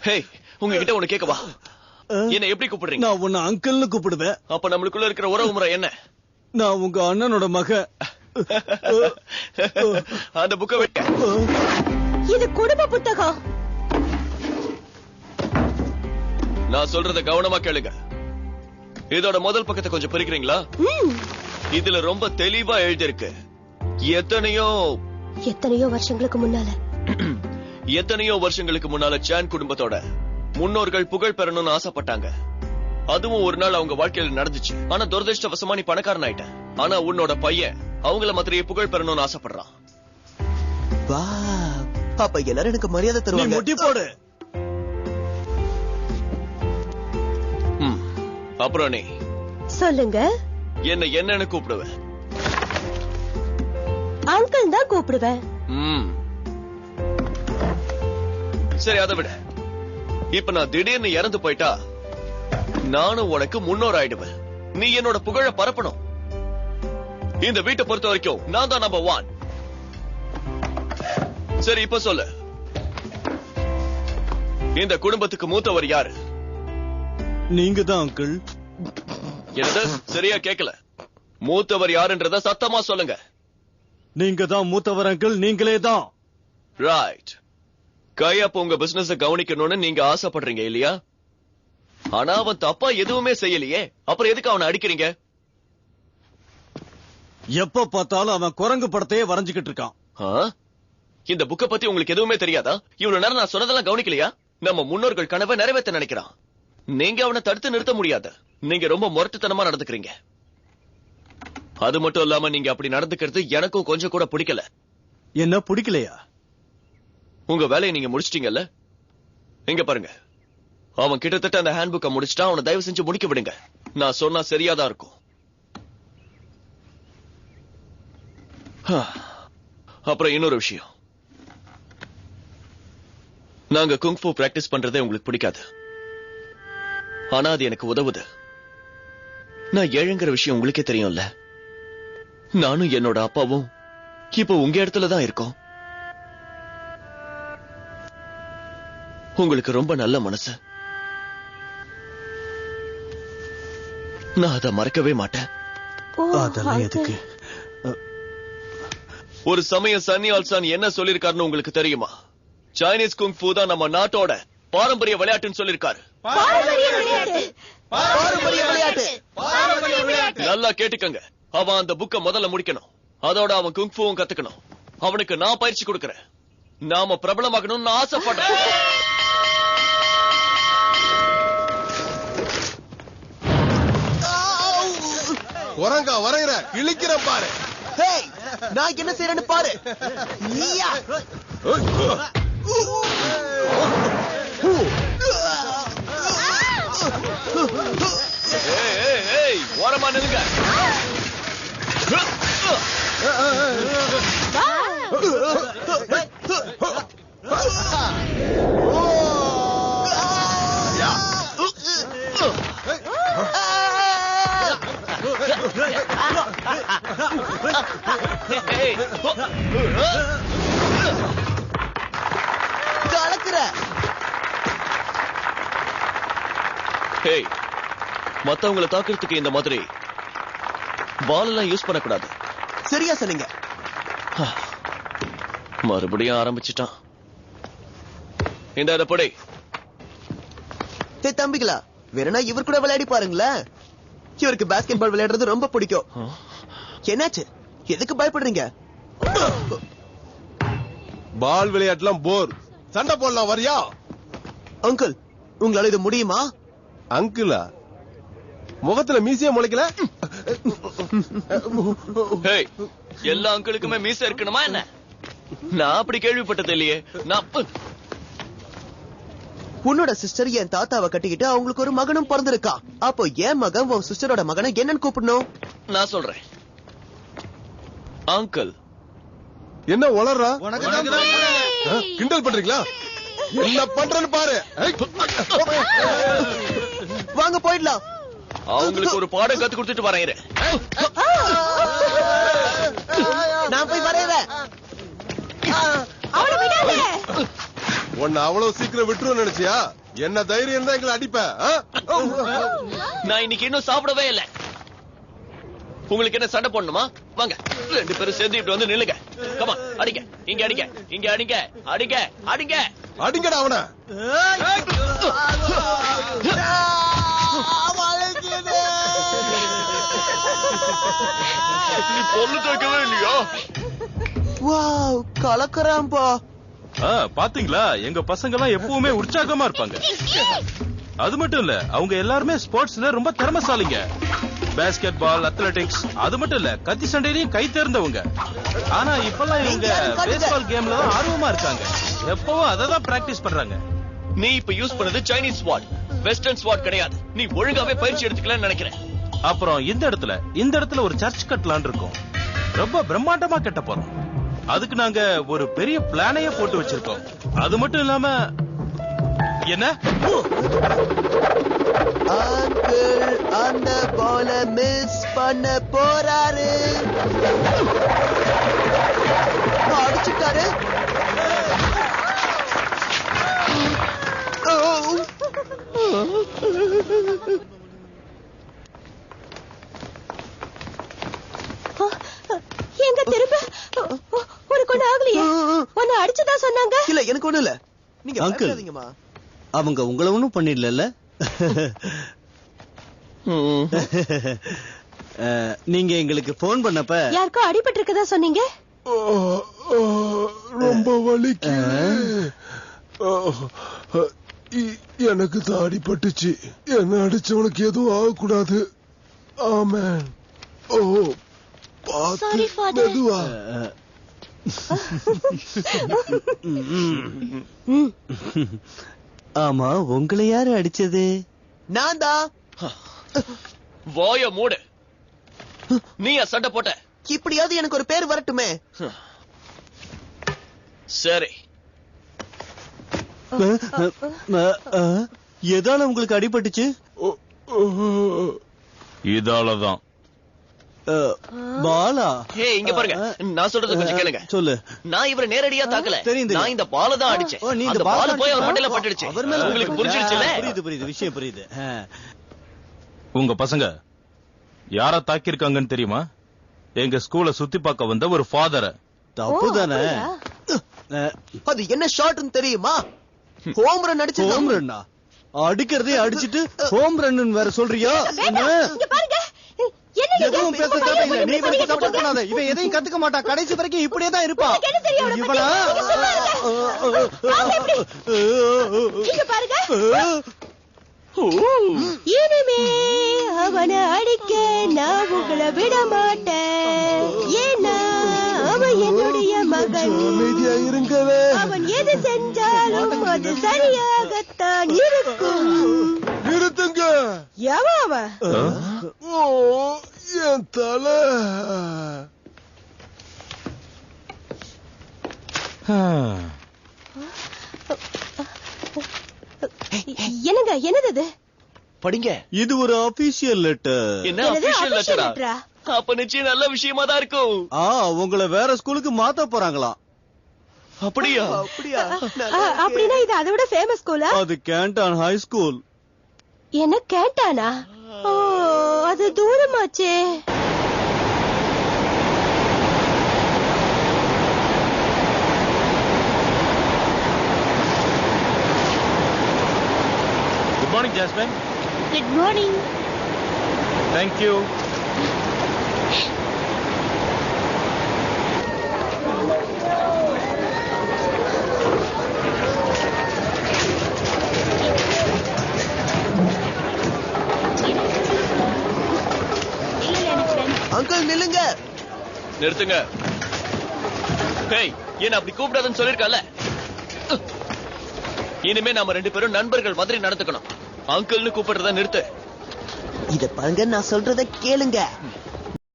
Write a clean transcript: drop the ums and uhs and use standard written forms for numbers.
ஹே, உங்ககிட்ட ஒண்ணு கேட்கவா? என்ன எப்படி கூப்பிடுறீங்க? நான் உன்னை அங்கிள்னு கூப்பிடுவேன். அப்ப நம்மளுக்குள்ள இருக்கிற உறவு முறை என்ன? நான் உங்க அண்ணனோட மக. அந்த புக்கை வைக்க. இது குடும்ப புத்தகம். நான் சொல்றத கவனமா கேளுங்க. இதோட முதல் பக்கத்தை கொஞ்சம் பிரிக்கிறீங்களா? இதுல ரொம்ப தெளிவா எழுதியிருக்கு. எத்தனையோ வருஷங்களுக்கு முன்னால சான் குடும்பத்தோட முன்னோர்கள் புகழ் பெறணும்னு ஆசைப்பட்டாங்க. அதுவும் ஒரு நாள் அவங்க வாழ்க்கையில நடந்துச்சு. ஆனா துரதிருஷ்டவசமா நீ பணக்காரன் ஆயிட்ட. ஆனா உன்னோட பையன் அவங்கள மாதிரியே புகழ் பெறணும்னு ஆசைப்படுறான். அப்ப எல்லாரும் எனக்கு மரியாதை தருவாங்க. முட்டி போடு. அப்புறம் நீ சொல்லுங்க. என்னன்னு கூப்பிடுவேன்? அங்கிள் தான் கூப்பிடுவேன். சரி, அதை விட இப்ப நான் திடீர்னு இறந்து போயிட்டா நானும் உனக்கு முன்னோர் ஆயிடுவேன். நீ என்னோட புகழ பரப்பணும். இந்த வீட்டை பொறுத்த வரைக்கும் நான் தான் நம்பர் 1. சரி, இப்ப சொல்லு, இந்த குடும்பத்துக்கு மூத்தவர் யாரு? நீங்க தான் அங்கிள். என்னது? சரியா கேட்கல. மூத்தவர் யாருன்றத சத்தமா சொல்லுங்க. நீங்க தான் மூத்தவர் அங்கிள். நீங்களே தான். ரைட். கையப்ப உங்க பிசினஸ் கவனிக்கணும்னு நீங்க ஆசைப்படுறீங்க இல்லையா? ஆனா அவன் தப்பா எதுவுமே செய்யலையே, அப்புறம் எதுக்கு அவனை அடிக்கிறீங்க? எப்ப பார்த்தாலும் அவன் குரங்கு படத்தையே வரைஞ்சுக்கிட்டு இருக்கான். இந்த புக்க பத்தி உங்களுக்கு எதுவுமே தெரியாதா? இவ்வளவு நேரம் நான் சொன்னதெல்லாம் கவனிக்கலையா? நம்ம முன்னோர்கள் கனவை நிறைவேற்ற நினைக்கிறான். நீங்க அவனை தடுத்து நிறுத்த முடியாது. நீங்க ரொம்ப முரட்டுத்தனமா நடந்துக்கிறீங்க. அது மட்டும் இல்லாம நீங்க அப்படி நடந்துக்கிறது எனக்கும் கொஞ்சம் கூட பிடிக்கல. என்ன பிடிக்கலையா? உங்க வேலையை நீங்க முடிச்சிட்டீங்கல்ல? எங்க பாருங்க, அவன் கிட்டத்தட்ட அந்த ஹேண்ட் புக்கை முடிச்சிட்டா. அவனை தயவு செஞ்சு முடிக்க விடுங்க. நான் சொன்னா சரியாதான் இருக்கும். அப்புறம் இன்னொரு விஷயம், நாங்க குங்ஃபூ பிராக்டிஸ் பண்றதே உங்களுக்கு பிடிக்காது. ஆனா அது எனக்கு உதவுது. நான் ஏழைங்கிற விஷயம் உங்களுக்கே தெரியும்ல. நானும் என்னோட அப்பாவும் இப்ப உங்க இடத்துல தான் இருக்கோம். உங்களுக்கு ரொம்ப நல்ல மனசு. நான் அதை மறக்கவே மாட்டேன். அதெல்லாம் எதுக்கு? ஒரு சமயம் சன்னி ஆல்சான் என்ன சொல்லிருக்காருன்னு உங்களுக்கு தெரியுமா? சைனீஸ் குங்ஃபூ தான் நம்ம நாட்டோட பாரம்பரிய விளையாட்டுன்னு சொல்லிருக்காரு. நல்லா கேட்டுக்கங்க. அவன் அந்த புக்க முதல்ல முடிக்கணும். அதோட அவன் குங்ஃபூவும் கத்துக்கணும். அவனுக்கு நான் பயிற்சி கொடுக்கறேன். நாம பிரபலமாகணும்னு ஆசைப்படுறேன். குரங்கா வரைகிற இழிக்கிற பாரு. நான் என்ன செய்யறேன்னு பாரு. ஓரமா நில்லுங்க. மத்தவங்களை தாக்குறதுக்கு இந்த மாதிரி பால் எல்லாம் யூஸ் பண்ணக்கூடாது. சரியா சொன்னீங்க. மறுபடியும் ஆரம்பிச்சுட்டான். இந்த படை தம்பிகளா, வேறனா இவர் கூட விளையாடி பாருங்களேன். இவருக்கு பாஸ்கெட் பால் விளையாடுறது ரொம்ப பிடிக்கும். என்னாச்சு? எதுக்கு பயப்படுறீங்க? பால் விளையாட்டுலாம் போர். சண்டை போடலாம், வரியா? அங்கிள், உங்களால இது முடியுமா? அங்கிளா? முகத்துல மீசையே முளைக்கல. எல்லா அங்கிளுக்குமே மீசை இருக்கணுமா என்ன? நான் அப்படி கேள்விப்பட்டது இல்லையே. உன்னோட சிஸ்டர் என் தாத்தாவை கட்டிக்கிட்டு அவங்களுக்கு ஒரு மகனும் பிறந்திருக்கா. அப்போ என் மகன் உன் சிஸ்டரோட மகனை என்னன்னு கூப்பிடணும்? நான் சொல்றேன், அங்கிள். என்ன வளர்றா? கிண்டல் பண்றீங்களா? என்ன பண்றேன்னு பாரு. வாங்க போயிடலாம். அவங்களுக்கு ஒரு பாடம் கத்து கொடுத்துட்டு வரேன். நான் போய் வரேன். உன்னை அவ்வளவு சீக்கிரம் விட்டுருன்னு நினைச்சியா? என்ன தைரியம் தான் எங்களை அடிப்ப? நான் இன்னைக்கு இன்னும் சாப்பிடவே இல்லை. உங்களுக்கு என்ன சண்டை போடணுமா? வாங்க 2 பேரும் சேர்ந்து இப்படி வந்து நில்லுங்க. கமா, அடிங்க, இங்க அடிங்க, இங்க அடிங்க, அடிங்க, அடிங்க, அடிங்கடா அவனை. நீ பொண்ணு கேட்கவே இல்லையா? வாவ், கலக்கறாம்பா. பாத்தீங்களா, எங்க பசங்க எல்லாம் எப்பவுமே உற்சாகமா இருப்பாங்க. அது மட்டும் இல்ல, அவங்க எல்லாருமே ஸ்போர்ட்ஸ்ல ரொம்ப திறமைசாலிங்க. பேஸ்கெட் பால், அத்லெட்டிக்ஸ், அது மட்டும் இல்ல கத்தி சண்டையிலையும் கை தேர்ந்தவங்க. ஆனா இப்பெல்லாம் இவங்க பேஸ்பால் கேம்ல தான் ஆர்வமா இருக்காங்க. எப்பவும் அததான் பிராக்டிஸ் பண்றாங்க. நீ இப்ப யூஸ் பண்ணது சைனீஸ் ஸ்வாட், வெஸ்டர்ன் ஸ்வாட் கிடையாது. நீ ஒழுங்காவே பயிற்சி எடுத்துக்கலன்னு நினைக்கிறேன். அப்புறம் இந்த இடத்துல ஒரு சர்ச் கட்டலான்னு இருக்கோம். ரொம்ப பிரம்மாண்டமா கட்ட போறோம். அதுக்கு நாங்க ஒரு பெரிய பிளானையே போட்டு வச்சிருக்கோம். அது மட்டும் இல்லாம என்ன, அங்கிள் அந்த பால மிஸ் பண்ண போறாரு. அடிச்சுட்டாரு. எங்க திரும்ப உனக்கு ஒண்ணு ஆகலையே? உன்னை அடிச்சதா சொன்னாங்க. இல்ல, எனக்கு ஒண்ணு இல்ல. நீங்க அங்கிள், பயப்படாதீங்கம்மா. அவங்க உங்களை ஒண்ணும் பண்ணிடல. நீங்க எங்களுக்கு போன் பண்ணப்ப யாருக்கோ அடிபட்டு இருக்கதா சொன்னீங்க. ரொம்ப வலிக்கு. எனக்கு தான் அடிபட்டுச்சு. என்ன அடிச்சவனுக்கு எதுவும் ஆகக்கூடாது. ஆமென். ஓ, Sorry, Father. மெதுவா. ஆமா, உங்களை யாரு அடிச்சது? நான் தான். வாய மூடு. நீயா சண்டை போட்ட? இப்படியாவது எனக்கு ஒரு பேர் வரட்டுமே. சரி, எதால உங்களுக்கு அடிபட்டுச்சு? இதாலதான். பாலா? ஹே, இங்க பாருங்க, நான் சொல்றது கொஞ்சம் கேளுங்க. சொல்லு. நான் இவரை நேரடியா தாக்கல. தெரியுது. நான் இந்த பால தான் அடிச்சேன். அந்த பால் போய் அவர் மண்டையில பட்டுடுச்சு. உங்களுக்கு புரிஞ்சிடுச்சுல? புரியுது, விஷயம் புரியுது. உங்க பசங்க யார தாக்கிருக்காங்கன்னு தெரியுமா? எங்க ஸ்கூல சுத்தி பார்க்க வந்த ஒரு ஃபாதரை. தப்புதானே? அது என்ன ஷாட்னு தெரியுமா? ஹோம் ரன் அடிச்சு. ஹோம் ரன்னா? அடிக்கிறதே அடிச்சிட்டு ஹோம் ரன் வேற சொல்றியா? இங்க பாருங்க. எதுவும் பேச தேவையில்லை. நீ வந்து சப்போர்ட் பண்ணாத. இவன் எதையும் கத்துக்க மாட்டான். கடைசி வரைக்கும் இப்படியே தான் இருப்பான். இவனா? இங்க பாருங்க. இனிமே அவனை அடிக்க நான் உங்களை விட மாட்டேன். ஏன்னா அவன் என்னுடைய மகன். அமைதியா இருங்கவே. அவன் எது செஞ்சாலும் அது சரியாகத்தான் இருக்கும். நிறுத்துங்க. எவன் அவன்? ஓ, என் தலை. என்னங்க, என்னது இது? படிங்க. இது ஒரு அபிஷியல் லெட்டர். என்ன என்னது, அபிஷியல் official லெட்டரா? letter-ஆ? அப்ப நிச்சயம் நல்ல விஷயமா தான் இருக்கும். உங்களை வேற ஸ்கூலுக்கு மாத்த போறாங்களாம். அப்படியா? அப்படியா? அப்படின்னா இது அதை விட ஃபேமஸ் ஸ்கூலா? அது கேண்டான் ஹை ஸ்கூல். என்ன கேட்டானா? ஓ, அது தூரமாச்சே. Good morning Jasmine. Good morning. Thank you. Uncle நில்லுங்க. நிறுத்துங்க. ஹேய், என்ன அப்படி கூப்பிடாதுன்னு சொல்லிருக்கல? இனிமே நாம 2 பேரும் நண்பர்கள் மாதிரி நடந்துக்கணும். அங்கிள்னு கூப்பிடுறத நிறுத்து. இத பாருங்க, நான் சொல்றத கேளுங்க.